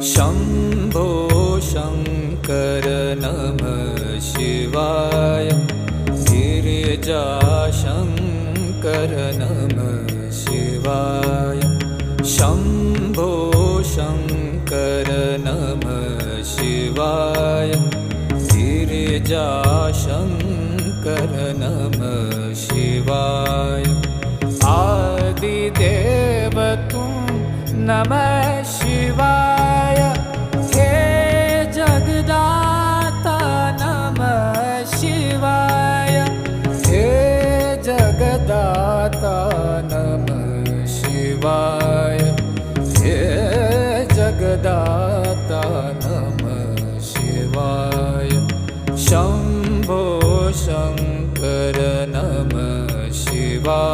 शम्भो शङ्कर नमः शिवाय। गिरिजाशङ्कर नमः शिवाय। शम्भो शङ्कर नमः शिवाय। गिरिजाशङ्कर नमः शिवाय। आदिदेव तुम नमः शिवाय। हे जगदाता नमः शिवाय। हे जगदाता